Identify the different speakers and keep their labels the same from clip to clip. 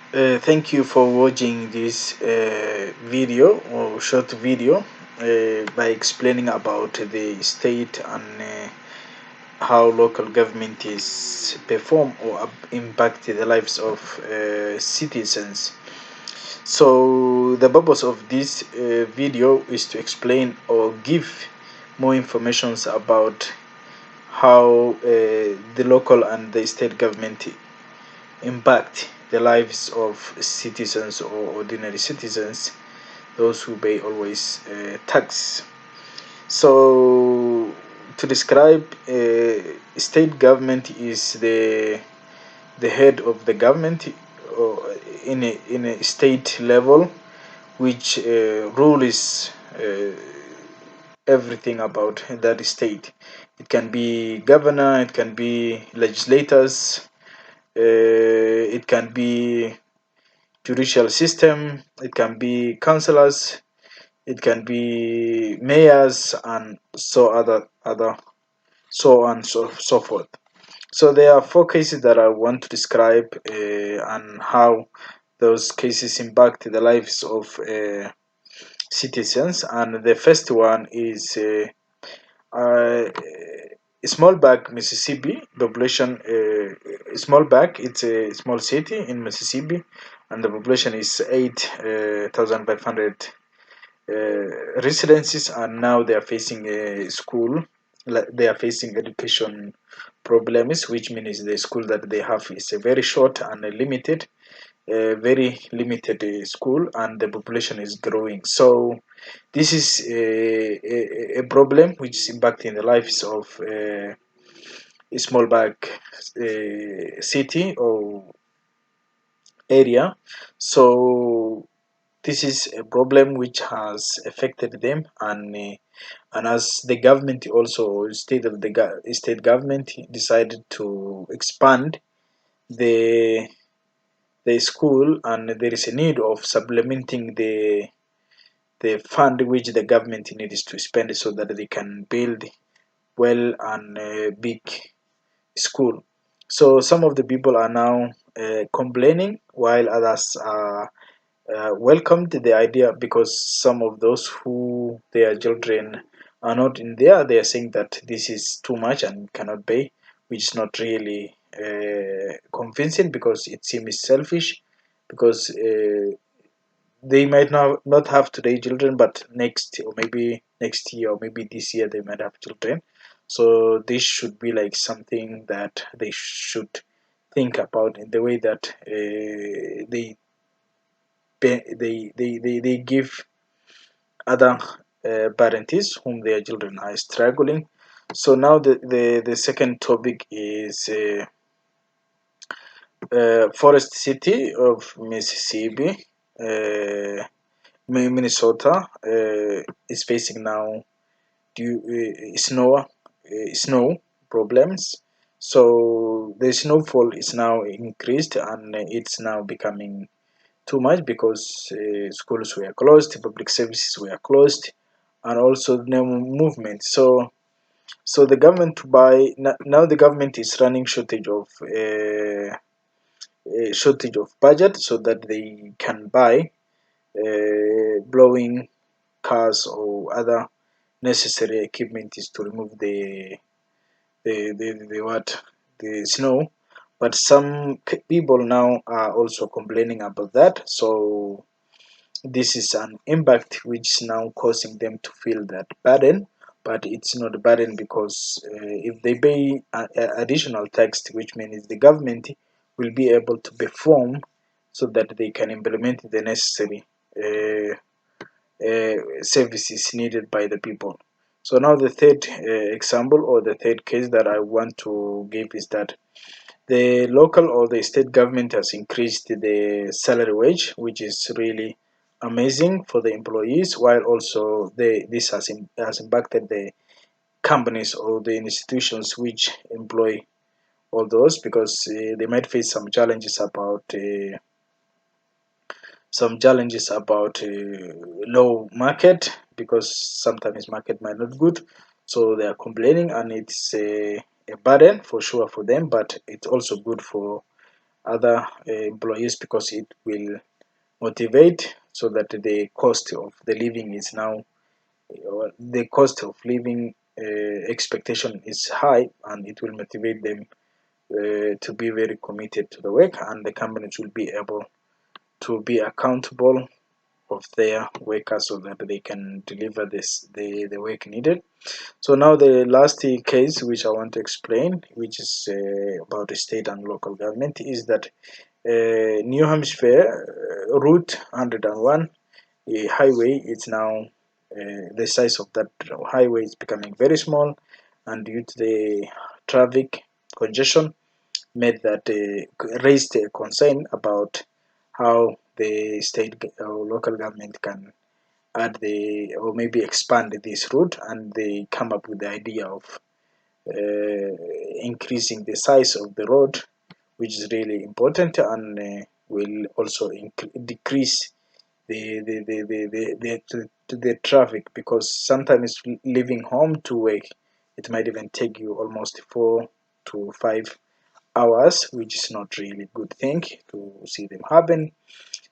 Speaker 1: Thank you for watching this video or short video by explaining about the state and how local government is perform or impact the lives of citizens. So the purpose of this video is to explain or give more informations about how the local and the state government impact the lives of citizens or ordinary citizens, those who pay always tax. So, to describe, state government is the head of the government in a state level, which rules everything about that state. It can be governor, it can be legislators, it can be judicial system, it can be councillors, it can be mayors, and so on so forth. So there are four cases that I want to describe and how those cases impact the lives of citizens. And the first one is Smallbag, Mississippi. Population Smallbag. It's a small city in Mississippi, and the population is 8,500 residences, and now they are facing a school. They are facing education problems, which means the school that they have is a very short and limited, very limited school, and the population is growing. So this is a problem which is impacting the lives of a small bag city or area. So this is a problem which has affected them, and as the government also state government decided to expand the the school, and there is a need of supplementing the fund which the government needs to spend so that they can build well and big school. So some of the people are now complaining, while others are welcomed the idea, because some of those who their children are not in there, they are saying that this is too much and cannot pay, which is not really convincing, because it seems selfish, because they might not have today children, but next, or maybe next year, or maybe this year, they might have children. So this should be like something that they should think about, in the way that they give other parents whom their children are struggling. So now the second topic is forest city of Mississippi. Minnesota is facing now snow problems. So the snowfall is now increased, and it's now becoming too much, because schools were closed, public services were closed, and also no movement. So the government to buy now the government is running shortage of budget, so that they can buy blowing cars or other necessary equipment is to remove the what the snow. But some people now are also complaining about that. So this is an impact which is now causing them to feel that burden, but it's not a burden, because if they pay additional tax, which means the government will be able to perform, so that they can implement the necessary services needed by the people. So now the third example, or the third case that I want to give, is that the local or the state government has increased the salary wage, which is really amazing for the employees, while also this has impacted the companies or the institutions which employ all those, because they might face some challenges about low market, because sometimes market might not good, so they are complaining, and it's a burden for sure for them, but it's also good for other employees, because it will motivate, so that the cost of the living is now, the cost of living expectation is high, and it will motivate them to be very committed to the work, and the companies will be able to be accountable of their workers, so that they can deliver the work needed. So now the last case which I want to explain, which is about the state and local government, is that New Hampshire Route 101 highway is now, the size of that highway is becoming very small, and due to the traffic congestion, made that raised a concern about how the state or local government can add the, or maybe expand this route, and they come up with the idea of increasing the size of the road, which is really important, and will also decrease the traffic, because sometimes leaving home to work, it might even take you almost 4 to 5 hours, which is not really good thing to see them happen.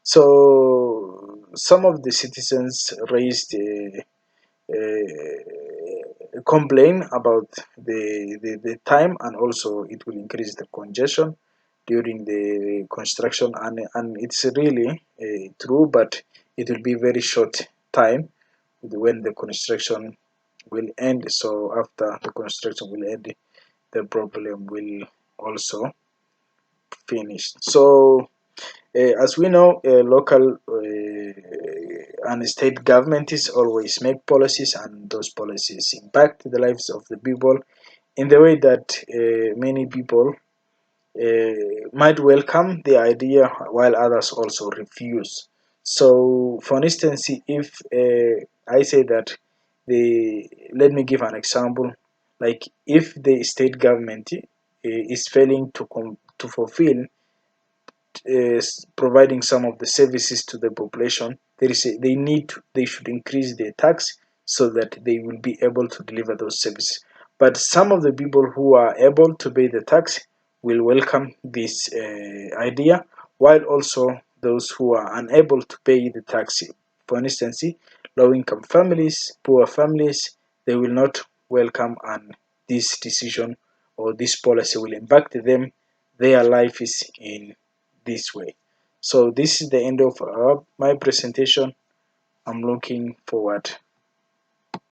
Speaker 1: So some of the citizens raised complain about the time, and also it will increase the congestion during the construction, and it's really true, but it will be very short time when the construction will end. So after the construction will end, the problem will also finish. So as we know, local and state governments always make policies, and those policies impact the lives of the people in the way that many people might welcome the idea, while others also refuse. So, for instance, if I say that let me give an example, like if the state government is failing to fulfill providing some of the services to the population, they should increase their tax, so that they will be able to deliver those services. But some of the people who are able to pay the tax will welcome this idea, while also those who are unable to pay the tax, for instance, low income families, poor families, they will not welcome, and this decision or this policy will impact them, their life is in this way. So this is the end of my presentation. I'm looking forward